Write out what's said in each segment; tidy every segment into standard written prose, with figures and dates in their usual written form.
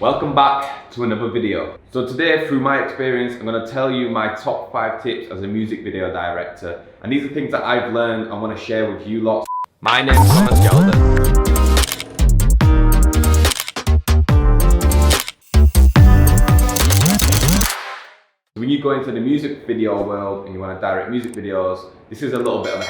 Welcome back to another video. So today, through my experience, I'm going to tell you my top 5 tips as a music video director. And these are things that I've learned and want to share with you lots. My name's Gelder. When you go into the music video world and you want to direct music videos, this is a little bit of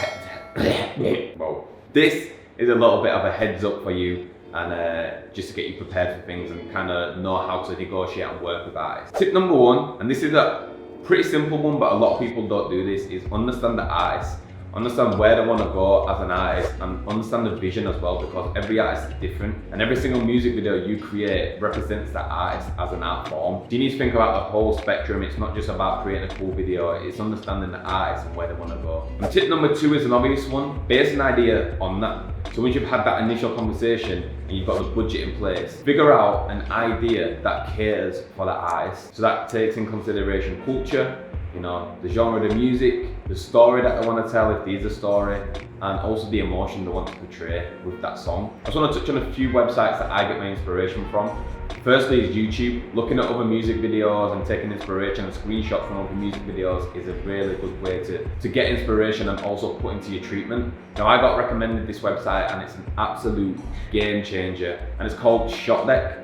a heads up for you, and just to get you prepared for things and kind of know how to negotiate and work with artists. Tip number 1, and this is a pretty simple one, but a lot of people don't do this, is understand the artist. Understand where they want to go as an artist and understand the vision as well, because every artist is different and every single music video you create represents that artist as an art form. So you need to think about the whole spectrum. It's not just about creating a cool video, it's understanding the artist and where they want to go. And tip number 2 is an obvious one. Base an idea on that. So once you've had that initial conversation and you've got the budget in place, figure out an idea that caters for the artist. So that takes in consideration culture, you know, the genre of the music, the story that I want to tell, if there's a story, and also the emotion they want to portray with that song. I just want to touch on a few websites that I get my inspiration from. Firstly is YouTube. Looking at other music videos and taking inspiration and screenshots from other music videos is a really good way to get inspiration and also put into your treatment. Now, I got recommended this website and it's an absolute game changer, and it's called Shot Deck.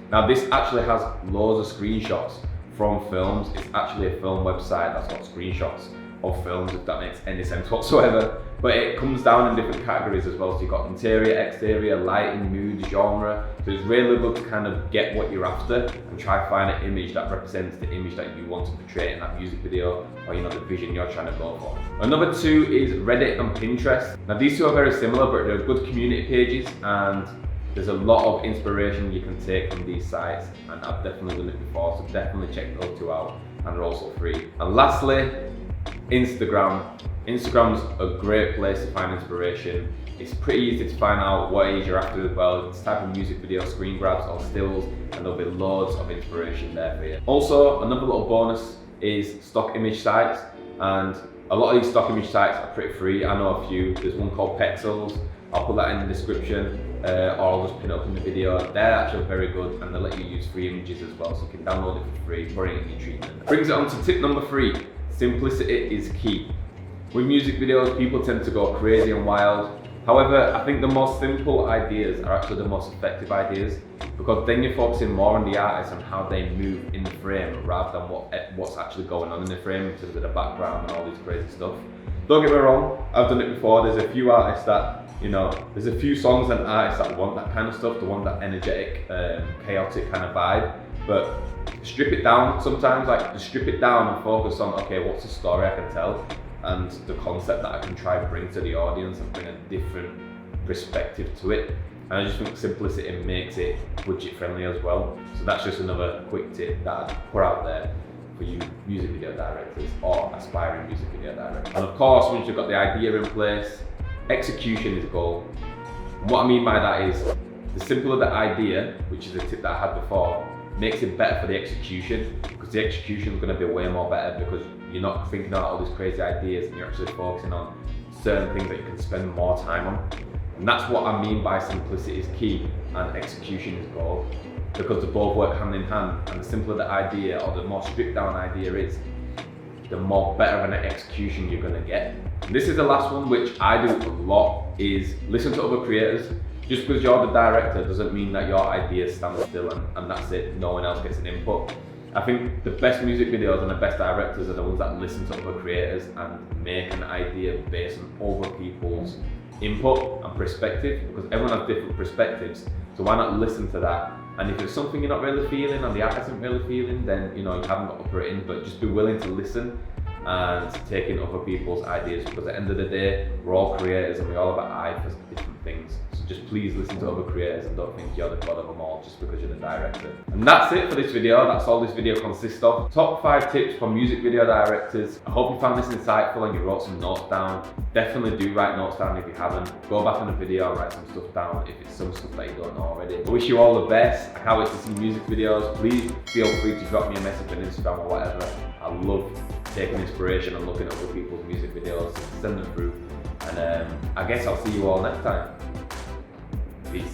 Now, this actually has loads of screenshots from films. It's actually a film website that's got screenshots of films, if that makes any sense whatsoever. But it comes down in different categories as well. So you've got interior, exterior, lighting, mood, genre. So it's really good to kind of get what you're after and try to find an image that represents the image that you want to portray in that music video, or you know, the vision you're trying to go for. Another 2 is Reddit and Pinterest. Now, these 2 are very similar, but they're good community pages, and there's a lot of inspiration you can take from these sites, and I've definitely done it before, so definitely check those 2 out, and they're also free. And lastly, Instagram. Instagram's a great place to find inspiration. It's pretty easy to find out what it is you're after as well. It's type of music video, screen grabs or stills, and there'll be loads of inspiration there for you. Also, another little bonus is stock image sites, and a lot of these stock image sites are pretty free. I know a few. There's one called Pexels. I'll put that in the description, or I'll just pin it up in the video. They're actually very good, and they let you use free images as well, so you can download it for free, put it in your treatment. Brings it on to tip number 3. Simplicity is key. With music videos, people tend to go crazy and wild. However, I think the most simple ideas are actually the most effective ideas, because then you're focusing more on the artist and how they move in the frame rather than what's actually going on in the frame in terms of the background and all this crazy stuff. Don't get me wrong, I've done it before. There's a few artists that, you know, there's a few songs and artists that want that kind of stuff, they want that energetic, chaotic kind of vibe. But strip it down sometimes, like just strip it down and focus on, okay, what's the story I can tell and the concept that I can try to bring to the audience and bring a different perspective to it. And I just think simplicity makes it budget friendly as well. So that's just another quick tip that I'd put out there for you music video directors or aspiring music video directors. And of course, once you've got the idea in place, execution is gold. And what I mean by that is, the simpler the idea, which is a tip that I had before, makes it better for the execution, because the execution is going to be way more better because you're not thinking about all these crazy ideas and you're actually focusing on certain things that you can spend more time on. And that's what I mean by simplicity is key and execution is gold, because they both work hand in hand, and the simpler the idea or the more stripped down idea is, the more better of an execution you're going to get. And this is the last one, which I do a lot, is listen to other creators. Just because you're the director doesn't mean that your idea stands still and that's it, no one else gets an input. I think the best music videos and the best directors are the ones that listen to other creators and make an idea based on other people's input and perspective, because everyone has different perspectives, so why not listen to that? And if it's something you're not really feeling and the artist isn't really feeling, then you know, you haven't got to put it in, but just be willing to listen and take in other people's ideas, because at the end of the day, we're all creators and we all have an eye for different things. So just please listen to other creators and don't think you're the god of them all just because you're the director. And that's it for this video. That's all this video consists of. Top 5 tips for music video directors. I hope you found this insightful and you wrote some notes down. Definitely do write notes down if you haven't. Go back on the video and write some stuff down if it's some stuff that you don't know already. I wish you all the best. I can't wait to see music videos. Please feel free to drop me a message on Instagram or whatever. I love taking inspiration and looking at other people's music videos, send them through, and I guess I'll see you all next time. Peace.